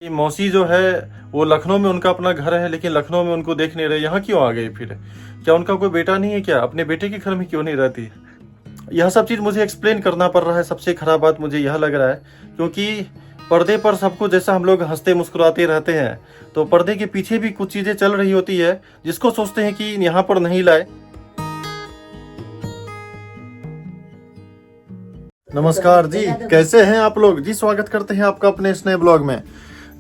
मौसी जो है वो लखनऊ में उनका अपना घर है, लेकिन लखनऊ में उनको देख नहीं रहे, यहाँ क्यों आ गई फिर? क्या उनका कोई बेटा नहीं है क्या? अपने बेटे के घर में क्यों नहीं रहती? यह सब चीज़ मुझे एक्सप्लेन करना पड़ रहा है। सबसे खराब बात मुझे यह लग रहा है, क्योंकि पर्दे पर सबको जैसा हम लोग हंसते मुस्कुराते रहते हैं, तो पर्दे के पीछे भी कुछ चीज़ें चल रही होती है जिसको सोचते हैं कि यहाँ पर नहीं लाए। नमस्कार जी, कैसे हैं आप लोग जी? स्वागत करते हैं आपका अपने इस नए ब्लॉग में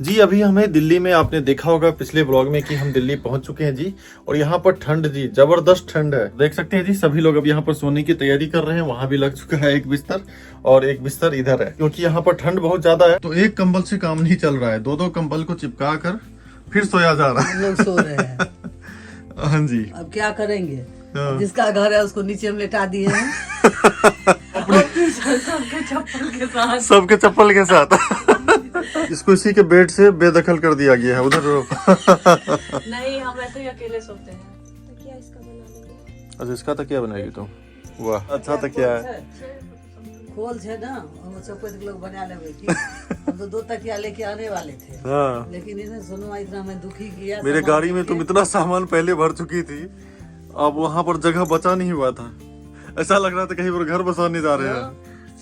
जी। अभी हमें दिल्ली में, आपने देखा होगा पिछले ब्लॉग में कि हम दिल्ली पहुंच चुके हैं जी। और यहाँ पर ठंड जी, जबरदस्त ठंड है। देख सकते हैं जी, सभी लोग अब यहाँ पर सोने की तैयारी कर रहे हैं। वहां भी लग चुका है एक बिस्तर, और एक बिस्तर इधर है, क्योंकि यहाँ पर ठंड बहुत ज्यादा है। तो एक कंबल से काम नहीं चल रहा है, दो कंबल को चिपका कर फिर सोया जा रहा है। लोग सो रहे हैं। हाँ जी, अब क्या करेंगे? जिसका घर है उसको नीचे में लेटा दिए हैं। सबके चप्पल के साथ इसको इसी के बेड से बेदखल कर दिया गया है। उधर नहीं, हम ऐसे ही अकेले सोते हैं। तकिया इसका बना लेंगे। अच्छा, इसका तकिया बनाएगी तुम? वाह, अच्छा तकिया है। खोल छे ना, हम सब कुछ लोग बना लेंगे कि हम तो 2 तकिया लेके आने वाले थे। हाँ। लेकिन इसने सोनू इतना मैं दुखी किया। मेरे गाड़ी में तुम इतना सामान पहले भर चुकी थी, अब वहाँ पर जगह बचा नहीं हुआ था। ऐसा लग रहा था कहीं पर घर बसाने जा रहे हैं।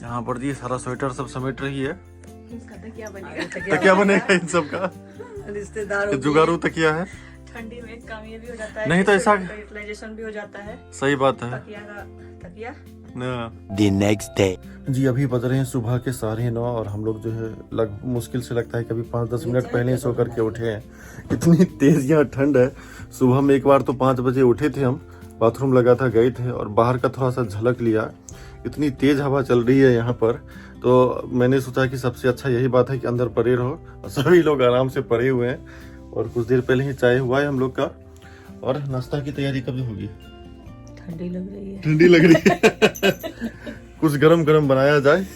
यहाँ पर जी सारा स्वेटर सब समेट रही है। तकिया तकिया बनेगा इन सब का। रिश्तेदारों जुगाड़ू तकिया है। ठंडी में काम ये भी हो जाता है, नहीं तो ऐसा यूटिलाइजेशन भी हो जाता है। सही बात है। तकिया The next day. जी, अभी बज रहे हैं सुबह के 9:30 और हम लोग जो है मुश्किल से लगता है कभी 5-10 मिनट पहले सो करके उठे हैं। इतनी तेज यहाँ ठंड है। सुबह में एक बार तो 5 बजे उठे थे हम, बाथरूम लगा था, गए थे और बाहर का थोड़ा सा झलक लिया। इतनी तेज हवा चल रही है यहाँ पर, तो मैंने सोचा कि सबसे अच्छा यही बात है कि अंदर पड़े रहो। और सभी लोग आराम से पड़े हुए हैं और कुछ देर पहले ही चाय हुआ है हम लोग का। और नाश्ता की तैयारी कब होगी? ठंडी लग रही है। ठंडी लग रही है। कुछ गरम गरम बनाया जाए।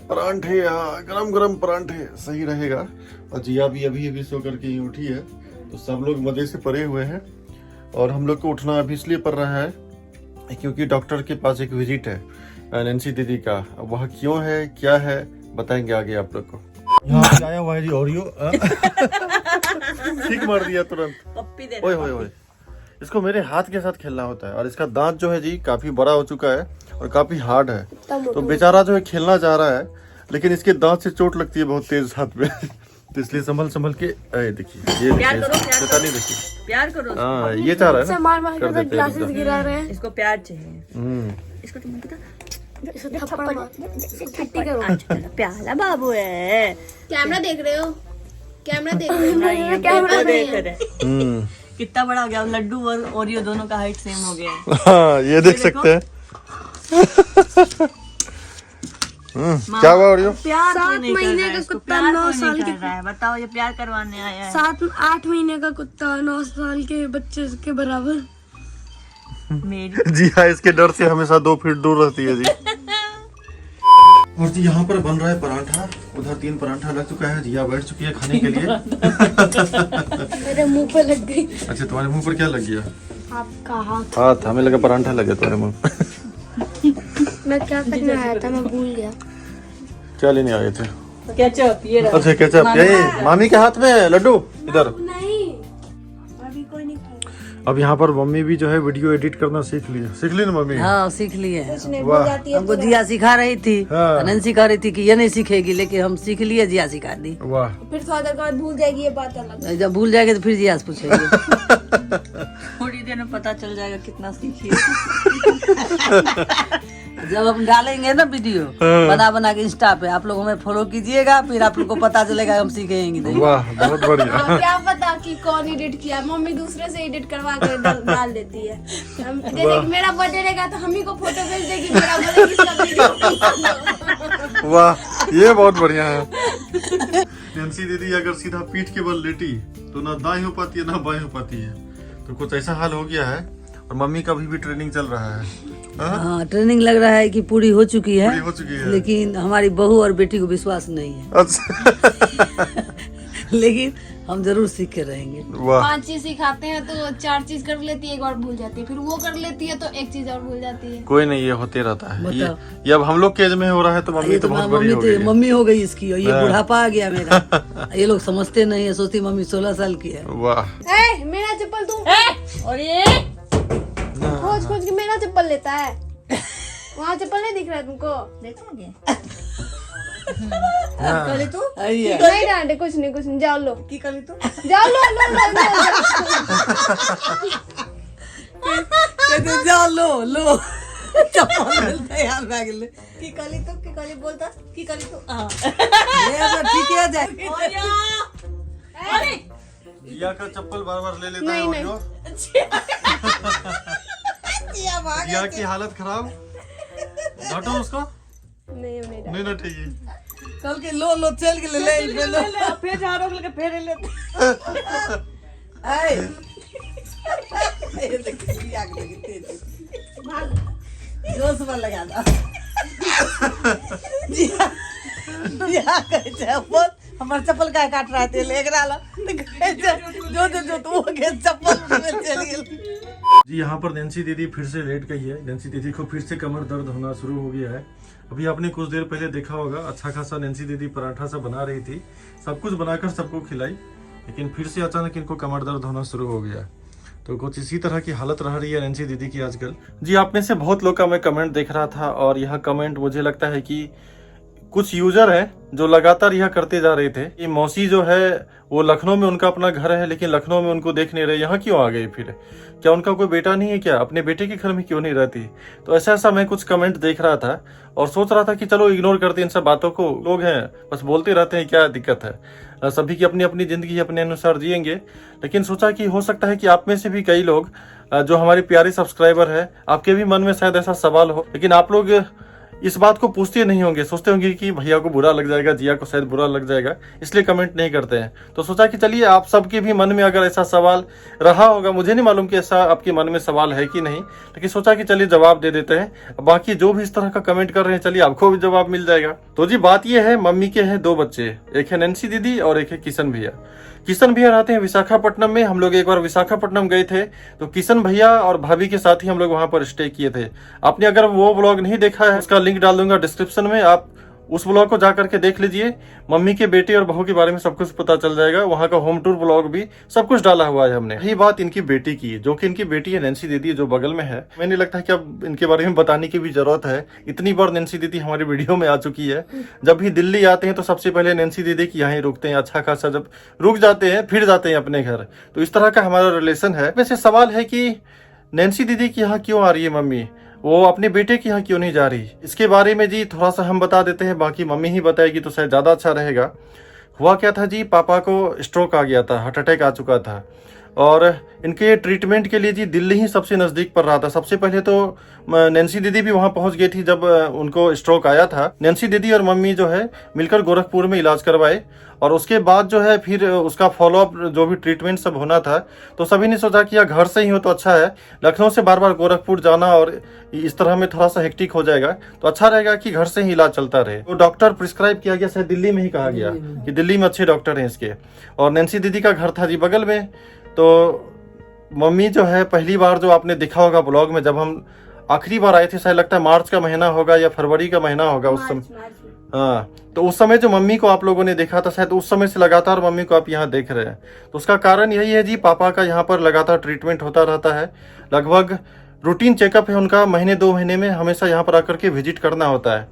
परांठे, हाँ, गरम गरम परांठे सही रहेगा। और जिया भी अभी सो करके ही उठी है, तो सब लोग मजे से पड़े हुए हैं। और हम लोग को उठना अभी इसलिए पड़ रहा है क्योंकि डॉक्टर के पास एक विजिट है नैन्सी दीदी का। वह क्यों है, क्या है, बताएंगे आगे आप लोग को। यहाँ पे आया हुआ है जी ओरियो। ठीक मार दिया तुरंत। पप्पी दे। ओए ओए ओए, इसको मेरे हाथ के साथ खेलना होता है। और इसका दांत जो है जी काफी बड़ा हो चुका है और काफी हार्ड है, तो बेचारा जो है खेलना चाह रहा है, लेकिन इसके दांत से चोट लगती है बहुत तेज हाथ पे। तो इसलिए संभल के देखिए, ये देखिए, देखिए प्यार करो। हाँ, ये चाह रहा है ना, मार मार कर कर देते ग्लासेस हैं। गिरा रहे हैं। इसको प्यार चाहिए। इसको तुम पता, इसको थप्पड़ मार, इसको ठट्टी करो। प्याला बाबू है। कैमरा देख रहे हो? कैमरा देख रहे हो? नहीं, कैमरा देख नहीं रहे। हम्म, कितना बड़ा हो गया लड्डू और ओरियो, दोनों का हाइट सेम हो गया है। हाँ, ये देख सकते हैं। क्या हुआ ओरियो? प्यार 7 महीने का कुत्ता 9 साल के, रहा है। बताओ, ये प्यार करवाने आया है। 7-8 महीने का कुत्ता 9 साल के बच्चे के बराबर। मेरी जी हाँ, इसके डर से हमेशा 2 फीट दूर रहती है जी। और जी यहाँ पर बन रहा है पराठा। उधर 3 पराठा लग चुका है, जिया बैठ चुकी है खाने के लिए। मेरे मुंह पे लग गई। अच्छा, तुम्हारे मुंह पर क्या लग गया? आपका हाथ। हाथ, हमें लगा पराठा लगे तुम्हारे मुंह। मैं क्या करने आया था, मैं भूल गया। क्या लेने आए थे? केचप, ये रहा। अच्छा, केचप। यही मामी के हाथ में है लड्डू, इधर। नहीं, अभी कोई नहीं खाएगा। अब यहाँ पर मम्मी भी जो है वीडियो एडिट करना सीख ली ना मम्मी। हाँ, सीख लिए। वाह, हमको जिया सिखा रही थी। हाँ। अनंत सिखा रही थी कि ये नहीं सीखेगी, लेकिन हम सीख लिए, जिया सिखा दी। वाह। फिर थोड़ा देर बाद भूल जाएगी, ये बात अलग। जब भूल जाएगी तो फिर जिया से पूछेगी। थोड़ी देर में पता चल जाएगा कितना सीखी। जब हम डालेंगे ना वीडियो बना के इंस्टा पे, आप लोग हमें फॉलो कीजिएगा, फिर आप लोग को पता चलेगा हम सीखेंगे नहीं। वाह, बहुत बढ़िया। क्या पता कि कौन एडिट किया, मम्मी दूसरे से एडिट करवा कर डाल देती है। जैसे मेरा बर्थडे रहेगा तो हम ही को फोटो भेज देगी, मेरा बर्थडे किसका वीडियो। वाह, ये बहुत बढ़िया है। नैन्सी दीदी अगर सीधा पीठ के बल लेटी तो ना दाएं हो पाती है ना बाएं हो पाती है, तो कुछ ऐसा हाल हो गया है। और मम्मी का भी ट्रेनिंग चल रहा है। हाँ, ट्रेनिंग लग रहा है कि पूरी हो चुकी है, लेकिन हमारी बहू और बेटी को विश्वास नहीं है। अच्छा। लेकिन हम जरूर सीख के रहेंगे। वाह 5 चीज सिखाते हैं तो 4 चीज कर लेती है, एक और भूल जाती है, फिर वो कर लेती है तो एक चीज और भूल जाती है। कोई नहीं, ये होते रहता है। बताओ। ये अब हम लोग के एज में हो रहा है तो मम्मी ये तो तो बहुत बड़ी मम्मी हो गई है। मम्मी हो गई इसकी, और ये हाँ। बुढ़ापा आ गया मेरा। ये लोग समझते नहीं है, सोचती मम्मी 16 साल की है। वाह मेरा चप्पल तू और ये खोज खोज के मेरा चप्पल लेता है। वहाँ चप्पल नहीं दिख रहा है तुमको? देखोगे तू आइए। नहीं डांटे, कुछ नहीं, जाओ लो की करी तू जाओ लो लो लो, लो। कहते जाओ लो चप्पल मिलता है यार बैग ले की कली बोलता की कली तू हां ये तो ठीक है जाए। जिया का चप्पल बार बार ले लेता नहीं, है नहीं। और जिया की हालत खराब। डांटो उसको। नहीं नहीं नहीं ना ठीक है। कल के लो चल के ले फिर जा रोक लेके फिर ले आई ये देख की आग लगी तेज भाग जोश में लगा दो। जिया कहे चप्पल हमार चप्पल का काट रहा है ले करा लो जो तू के चप्पल में चल गेल। जी यहाँ पर नैन्सी दीदी फिर से लेट गई है। नैन्सी दीदी को फिर से कमर दर्द होना शुरू हो गया है। अभी आपने कुछ देर पहले देखा होगा, अच्छा खासा नैन्सी दीदी पराठा सा बना रही थी, सब कुछ बनाकर सबको खिलाई, लेकिन फिर से अचानक इनको कमर दर्द होना शुरू हो गया। तो कुछ इसी तरह की हालत रह रही है नैन्सी दीदी की आजकल। जी आप में से बहुत लोग का मैं कमेंट देख रहा था, और यह कमेंट मुझे लगता है कि कुछ यूजर हैं जो लगातार यह करते जा रहे थे कि मौसी जो है वो लखनऊ में उनका अपना घर है, लेकिन लखनऊ में उनको देख नहीं रहे, यहाँ क्यों आ गए फिर? क्या उनका कोई बेटा नहीं है क्या? अपने बेटे के घर में क्यों नहीं रहती? तो ऐसा मैं कुछ कमेंट देख रहा था और सोच रहा था कि चलो इग्नोर करते इन सब बातों को, लोग हैं बस बोलते रहते हैं, क्या दिक्कत है? सभी की अपनी अपनी जिंदगी अपने अनुसार जिएंगे। लेकिन सोचा कि हो सकता है कि आप में से भी कई लोग जो हमारे प्यारे सब्सक्राइबर है, आपके भी मन में शायद ऐसा सवाल हो, लेकिन आप लोग इस बात को पूछते नहीं होंगे, सोचते होंगे कि भैया को बुरा लग जाएगा, जिया को शायद बुरा लग जाएगा, इसलिए कमेंट नहीं करते हैं। तो सोचा कि चलिए आप सबके भी मन में अगर ऐसा सवाल रहा होगा, मुझे नहीं मालूम कि ऐसा आपके मन में सवाल है कि नहीं, लेकिन सोचा कि चलिए जवाब दे देते हैं। बाकी जो भी इस तरह का कमेंट कर रहे हैं, चलिए आपको भी जवाब मिल जाएगा। तो जी बात यह है, मम्मी के हैं 2 बच्चे, एक है नैन्सी दीदी और एक है किशन भैया। किशन भैया रहते हैं विशाखापट्टनम में। हम लोग एक बार विशाखापट्टनम गए थे, तो किशन भैया और भाभी के साथ ही हम लोग वहां पर स्टे किए थे। आपने अगर वो व्लॉग नहीं देखा है, उसका लिंक डाल दूंगा डिस्क्रिप्शन में, आप उस ब्लॉग को जा करके देख लीजिए। मम्मी के बेटे और बहू के बारे में सब कुछ पता चल जाएगा। वहां का होम टूर ब्लॉग भी सब कुछ डाला हुआ है हमने। यही बात इनकी बेटी की, जो कि इनकी बेटी है नैन्सी दीदी, जो बगल में है। मुझे नहीं लगता है कि अब इनके बारे में बताने की भी जरूरत है, इतनी बार नैन्सी दीदी हमारी वीडियो में आ चुकी है। जब भी दिल्ली आते हैं तो सबसे पहले नैन्सी दीदी की यहाँ ही रुकते हैं। अच्छा खासा जब रुक जाते हैं फिर जाते हैं अपने घर। तो इस तरह का हमारा रिलेशन है। वैसे सवाल है कि नैन्सी दीदी की यहाँ क्यों आ रही है मम्मी, वो अपने बेटे के यहाँ क्यों नहीं जा रही? इसके बारे में जी थोड़ा सा हम बता देते हैं, बाकी मम्मी ही बताएगी तो शायद ज़्यादा अच्छा रहेगा। हुआ क्या था जी, पापा को स्ट्रोक आ गया था, हार्ट अटैक आ चुका था, और इनके ट्रीटमेंट के लिए जी दिल्ली ही सबसे नज़दीक पड़ रहा था। सबसे पहले तो नैन्सी दीदी भी वहाँ पहुँच गई थी जब उनको स्ट्रोक आया था। नैन्सी दीदी और मम्मी जो है मिलकर गोरखपुर में इलाज करवाए, और उसके बाद जो है फिर उसका फॉलोअप जो भी ट्रीटमेंट सब होना था, तो सभी ने सोचा कि यार घर से ही हो तो अच्छा है, लखनऊ से बार बार गोरखपुर जाना और इस तरह में थोड़ा सा हेक्टिक हो जाएगा, तो अच्छा रहेगा कि घर से ही इलाज चलता रहे। तो डॉक्टर प्रिस्क्राइब किया गया, शायद दिल्ली में ही कहा गया कि दिल्ली में अच्छे डॉक्टर हैं इसके। और नैन्सी दीदी का घर था जी बगल में। तो मम्मी जो है पहली बार जो आपने देखा होगा ब्लॉग में, जब हम आखिरी बार आए थे, शायद लगता है मार्च का महीना होगा या फरवरी का महीना होगा उस समय। हाँ, तो उस समय जो मम्मी को आप लोगों ने देखा था, शायद उस समय से लगातार मम्मी को आप यहाँ देख रहे हैं। तो उसका कारण यही है जी, पापा का यहाँ पर लगातार ट्रीटमेंट होता रहता है। लगभग रूटीन चेकअप है उनका, महीने 2 महीने में हमेशा यहाँ पर आकर के विजिट करना होता है।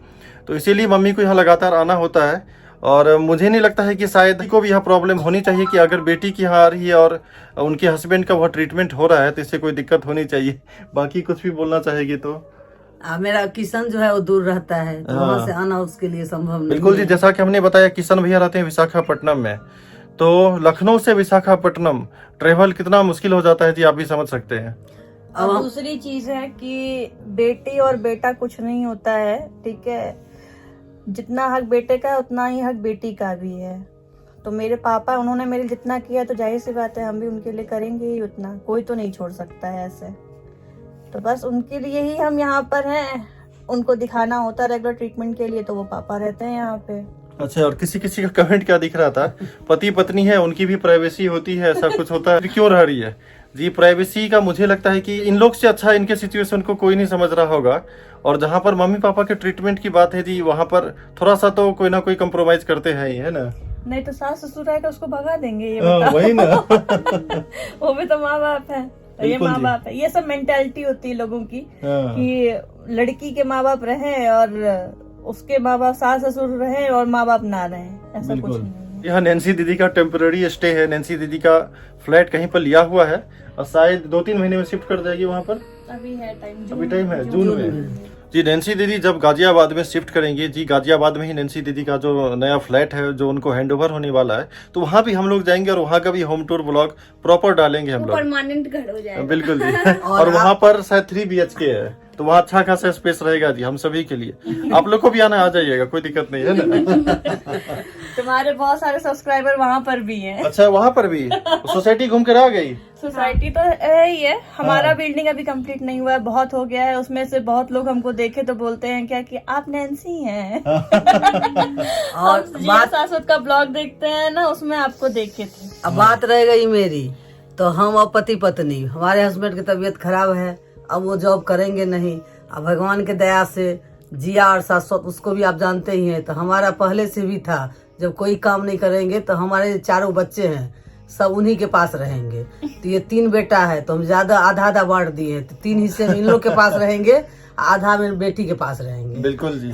तो इसीलिए मम्मी को यहाँ लगातार आना होता है। और मुझे नहीं लगता है कि शायद को भी यह प्रॉब्लम होनी चाहिए कि अगर बेटी की यहाँ आ रही है और उनके हस्बैंड का वह ट्रीटमेंट हो रहा है तो इससे कोई दिक्कत होनी चाहिए। बाकी कुछ भी बोलना चाहेगी तो? मेरा किशन जो है वो दूर रहता है, तो वहाँ से आना उसके लिए संभव नहीं। बिल्कुल जी, जैसा कि हमने बताया किशन भैया रहते हैं विशाखापट्टनम में, तो लखनऊ से विशाखापट्टनम ट्रेवल कितना मुश्किल हो जाता है जी, आप भी समझ सकते हैं। अब दूसरी चीज है कि बेटी और बेटा कुछ नहीं होता है, ठीक है। जितना हक बेटे का है उतना ही हक बेटी का भी है। तो मेरे पापा, उन्होंने मेरे लिए जितना किया, तो जाहिर सी बात है हम भी उनके लिए करेंगे ही उतना। कोई तो नहीं छोड़ सकता है ऐसे। तो बस उनके लिए ही हम यहाँ पर हैं, उनको दिखाना होता है रेगुलर ट्रीटमेंट के लिए, तो वो पापा रहते हैं यहाँ पे। अच्छा, और किसी किसी का कमेंट क्या दिख रहा था, पति पत्नी है उनकी भी प्राइवेसी होती है, ऐसा कुछ होता है, क्यों रह रही है जी? प्राइवेसी का मुझे लगता है कि इन लोग से अच्छा इनके सिचुएशन को कोई नहीं समझ रहा होगा। और जहाँ पर मम्मी पापा के ट्रीटमेंट की बात है जी, वहाँ पर थोड़ा सा तो कोई ना कोई कंप्रोमाइज करते हैं ही, है ना? नहीं तो सास ससुर आएगा उसको भगा देंगे, ये हाँ, बताओ। वही ना। वो भी तो माँ बाप है, ये बिल्कुल माँ जी। बाप है, ये सब मेंटालिटी होती है लोगों की हाँ। कि लड़की के माँ बाप रहे और उसके माँ बाप सास ससुर रहे और माँ बाप ना रहे, ऐसा कुछ बिल्कुल। नहीं है। यहाँ नैन्सी दीदी का टेम्पररी स्टे है, नैन्सी दीदी का फ्लैट कहीं पर लिया हुआ है और शायद 2-3 महीने में शिफ्ट कर जाएगी वहाँ पर। अभी है टाइम, अभी टाइम है, जून में जी। नैन्सी दीदी जब गाजियाबाद में शिफ्ट करेंगे जी, गाजियाबाद में ही नैन्सी दीदी का जो नया फ्लैट है जो उनको हैंडओवर होने वाला है, तो वहाँ भी हम लोग जाएंगे और वहाँ का भी होम टूर ब्लॉग प्रॉपर डालेंगे हम लोग। परमानेंट घर हो जाएगा। बिल्कुल जी। और वहाँ पर शायद 3 BHK है, तो वहाँ अच्छा खासा स्पेस रहेगा जी हम सभी के लिए। आप लोग को भी आना, आ जाइएगा, कोई दिक्कत नहीं है ना। तुम्हारे बहुत सारे सब्सक्राइबर वहाँ पर भी हैं। अच्छा, वहाँ पर भी सोसाइटी घूम कर आ गई? सोसाइटी तो है ही है, हमारा बिल्डिंग अभी कंप्लीट नहीं हुआ है, बहुत हो गया है। उसमें से बहुत लोग हमको देखे तो बोलते हैं क्या कि आप नैन्सी हैं। और बात सासुद का ब्लॉग देखते हैं ना, उसमें आपको देखे थे। अब बात रह गई मेरी, तो हम और पति पत्नी, हमारे हस्बैंड की तबीयत खराब है, अब वो जॉब करेंगे नहीं। अब भगवान के दया से जिया और शाश्वत, उसको भी आप जानते ही हैं, तो हमारा पहले से भी था जब कोई काम नहीं करेंगे तो हमारे 4 बच्चे हैं, सब उन्हीं के पास रहेंगे। तो ये 3 बेटा है, तो हम ज्यादा आधा आधा बांट दिए हैं, तो 3 हिस्से में इन लोग के पास रहेंगे, आधा में बेटी के पास रहेंगे। बिल्कुल जी।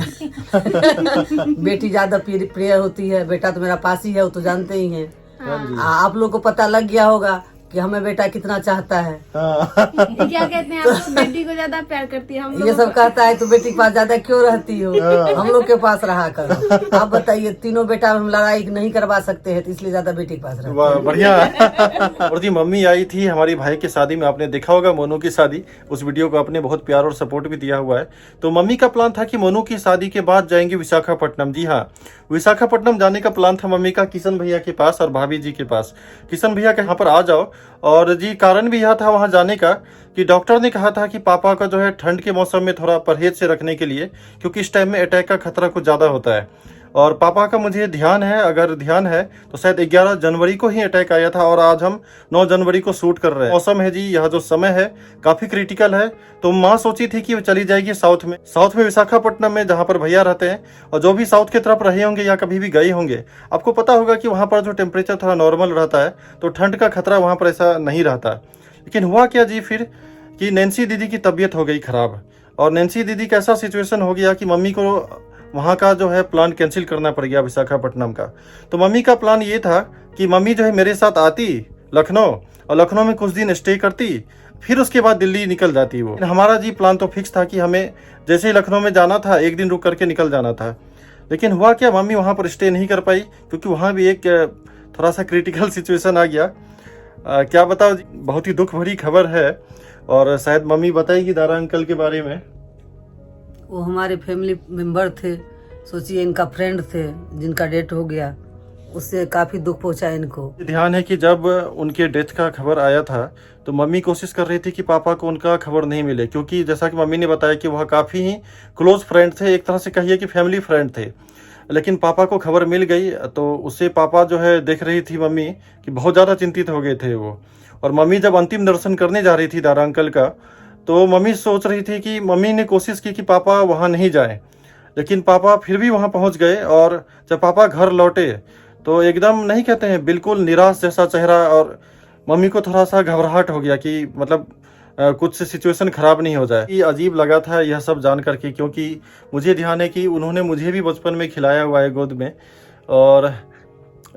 बेटी ज्यादा प्रिय होती है, बेटा तो मेरा पास ही है, वो तो जानते ही हैं। हाँ जी। आप लोग को पता लग गया होगा कि हमें बेटा कितना चाहता है। हाँ। ये क्या कहते हैं, आप लोग बेटी को ज्यादा प्यार करती है, हम लोग ये सब कहता है तो बेटी के पास ज्यादा क्यों रहती हो, हम लोग के पास रहा करो। आप बताइए, तीनों बेटा हम लड़ाई नहीं करवा सकते हैं, तो इसलिए ज्यादा बेटी के पास रहते वाह, बढ़िया। और जी मम्मी आई थी हमारी भाई की शादी में, आपने देखा होगा मोनू की शादी, उस वीडियो को आपने बहुत प्यार और सपोर्ट भी दिया हुआ है। तो मम्मी का प्लान था कि मोनू की शादी के बाद जाएंगे विशाखापट्टनम। जी हाँ, विशाखापट्टनम जाने का प्लान था मम्मी का किशन भैया के पास और भाभी जी के पास। किशन भैया के यहाँ पर आ जाओ, और जी कारण भी यह था वहाँ जाने का कि डॉक्टर ने कहा था कि पापा का जो है ठंड के मौसम में थोड़ा परहेज से रखने के लिए, क्योंकि इस टाइम में अटैक का खतरा कुछ ज़्यादा होता है। और पापा का मुझे ध्यान है, अगर ध्यान है तो शायद 11 जनवरी को ही अटैक आया था, और आज हम 9 जनवरी को शूट कर रहे हैं। मौसम है जी, यह जो समय है काफ़ी क्रिटिकल है। तो माँ सोची थी कि वो चली जाएगी साउथ में विशाखापट्टनम में, जहाँ पर भैया रहते हैं। और जो भी साउथ की तरफ रहे होंगे या कभी भी गए होंगे, आपको पता होगा कि वहाँ पर जो टेम्परेचर थोड़ा नॉर्मल रहता है, तो ठंड का खतरा वहाँ पर ऐसा नहीं रहता। लेकिन हुआ क्या जी फिर कि नैन्सी दीदी की तबीयत हो गई खराब, और नैन्सी दीदी का ऐसा सिचुएशन हो गया कि मम्मी को वहाँ का जो है प्लान कैंसिल करना पड़ गया विशाखापट्टनम का। तो मम्मी का प्लान ये था कि मम्मी जो है मेरे साथ आती लखनऊ, और लखनऊ में कुछ दिन स्टे करती, फिर उसके बाद दिल्ली निकल जाती वो। हमारा जी प्लान तो फिक्स था कि हमें जैसे ही लखनऊ में जाना था, 1 दिन रुक करके निकल जाना था। लेकिन हुआ क्या, मम्मी वहाँ पर स्टे नहीं कर पाई, क्योंकि वहाँ भी एक थोड़ा सा क्रिटिकल सिचुएशन आ गया। क्या बताओ, बहुत ही दुख भरी खबर है, और शायद मम्मी बताएगी दारा अंकल के बारे में। वो हमारे फैमिली मेंबर थे, सोचिए इनका फ्रेंड थे जिनका डेथ हो गया, उससे काफी दुख पहुंचा इनको। ध्यान है कि जब उनके डेथ का खबर आया था तो मम्मी कोशिश कर रही थी कि पापा को उनका खबर नहीं मिले, क्योंकि जैसा कि मम्मी ने बताया कि वह काफ़ी ही क्लोज फ्रेंड थे, एक तरह से कहिए कि फैमिली फ्रेंड थे। लेकिन पापा को खबर मिल गई, तो उससे पापा जो है देख रही थी मम्मी कि बहुत ज़्यादा चिंतित हो गए थे वो। और मम्मी जब अंतिम दर्शन करने जा रही थी दारा अंकल का, तो मम्मी सोच रही थी कि मम्मी ने कोशिश की कि पापा वहाँ नहीं जाएं, लेकिन पापा फिर भी वहाँ पहुँच गए। और जब पापा घर लौटे तो एकदम नहीं कहते हैं बिल्कुल निराश जैसा चेहरा, और मम्मी को थोड़ा सा घबराहट हो गया कि मतलब कुछ सिचुएशन ख़राब नहीं हो जाए। ये अजीब लगा था यह सब जान करके, क्योंकि मुझे ध्यान है कि उन्होंने मुझे भी बचपन में खिलाया हुआ है गोद में, और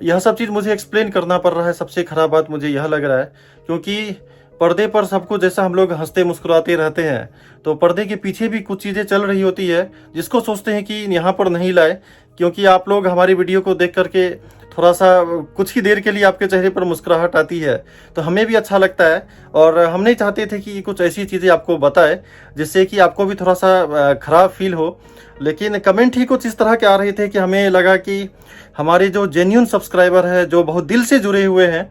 यह सब चीज़ मुझे एक्सप्लेन करना पड़ रहा है। सबसे ख़राब बात मुझे यह लग रहा है, क्योंकि पर्दे पर सबको जैसा हम लोग हंसते मुस्कुराते रहते हैं, तो पर्दे के पीछे भी कुछ चीज़ें चल रही होती है जिसको सोचते हैं कि यहाँ पर नहीं लाए, क्योंकि आप लोग हमारी वीडियो को देख करके थोड़ा सा कुछ ही देर के लिए आपके चेहरे पर मुस्कुराहट आती है, तो हमें भी अच्छा लगता है। और हम नहीं चाहते थे कि कुछ ऐसी चीज़ें आपको बताए जिससे कि आपको भी थोड़ा सा ख़राब फील हो। लेकिन कमेंट ही कुछ इस तरह के आ रहे थे कि हमें लगा कि हमारे जो जेन्युइन सब्सक्राइबर है, जो बहुत दिल से जुड़े हुए हैं,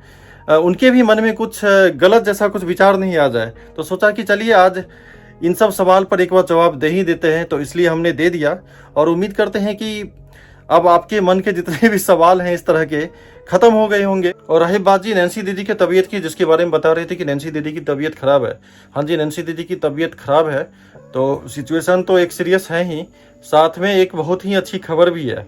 उनके भी मन में कुछ गलत जैसा कुछ विचार नहीं आ जाए। तो सोचा कि चलिए आज इन सब सवाल पर एक बार जवाब दे ही देते हैं, तो इसलिए हमने दे दिया। और उम्मीद करते हैं कि अब आपके मन के जितने भी सवाल हैं इस तरह के खत्म हो गए होंगे। और रही बात जी नैन्सी दीदी की तबीयत की, जिसके बारे में बता रहे थे कि नैन्सी दीदी की तबीयत खराब है। हाँ जी, नैन्सी दीदी की तबीयत खराब है, तो सिचुएशन तो एक सीरियस है ही, साथ में एक बहुत ही अच्छी खबर भी है।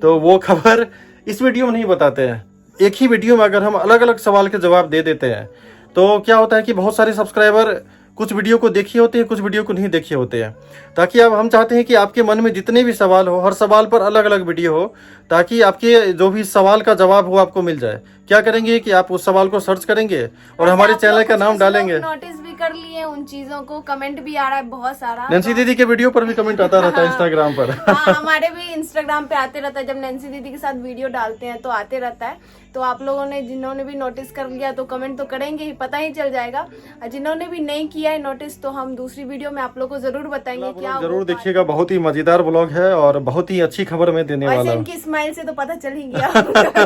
तो वो खबर इस वीडियो में नहीं बताते हैं। एक ही वीडियो में अगर हम अलग अलग सवाल के जवाब दे देते हैं तो क्या होता है कि बहुत सारे सब्सक्राइबर कुछ वीडियो को देखे होते हैं, कुछ वीडियो को नहीं देखे होते हैं। ताकि अब हम चाहते हैं कि आपके मन में जितने भी सवाल हो, हर सवाल पर अलग अलग वीडियो हो, ताकि आपके जो भी सवाल का जवाब हो आपको मिल जाए। क्या करेंगे कि आप उस सवाल को सर्च करेंगे और हमारे चैनल का नाम डालेंगे। नोटिस भी कर लिए उन चीजों को, कमेंट भी आ रहा है बहुत सारा। नैन्सी दीदी के वीडियो पर भी कमेंट आता रहता है इंस्टाग्राम पर। हाँ, हमारे भी इंस्टाग्राम पे आते रहता है, जब नैन्सी दीदी के साथ वीडियो डालते हैं तो आते रहता है। तो आप लोगों ने जिन्होंने भी नोटिस कर लिया तो कमेंट तो करेंगे ही, पता ही चल जाएगा। और जिन्होंने भी नहीं किया है नोटिस तो हम दूसरी वीडियो में आप लोगों को जरूर बताएंगे क्या जरूर देखिएगा, बहुत ही मजेदार ब्लॉग है और बहुत ही अच्छी खबर मैं देने वाला हूँ। इनकी स्माइल से तो पता चल ही गया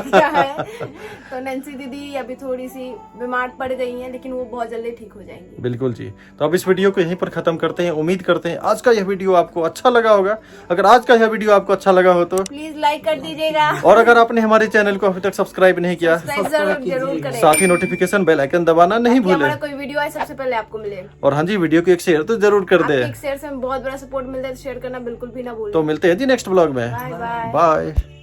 क्या है। तो नैन्सी दीदी अभी थोड़ी सी बीमार पड़ गई हैं, लेकिन वो बहुत जल्दी ठीक हो जाएंगी। बिल्कुल जी। तो अब इस वीडियो को यहीं पर खत्म करते हैं। उम्मीद करते हैं आज का यह वीडियो आपको अच्छा लगा होगा। अगर आज का यह वीडियो आपको अच्छा लगा हो तो प्लीज लाइक कर दीजिएगा, और अगर आपने हमारे चैनल को अभी तक सब्सक्राइब नहीं किया, जरूर करें। साथ ही नोटिफिकेशन बेल आइकन दबाना नहीं भूलें। हमारा कोई वीडियो आए सबसे पहले आपको मिले। और हाँ जी, वीडियो को एक शेयर तो जरूर कर दे। एक शेयर से हमें बहुत बड़ा सपोर्ट मिलता है, तो शेयर करना बिल्कुल भी ना भूलें। तो मिलते हैं जी नेक्स्ट ब्लॉग में। Bye bye. बाय।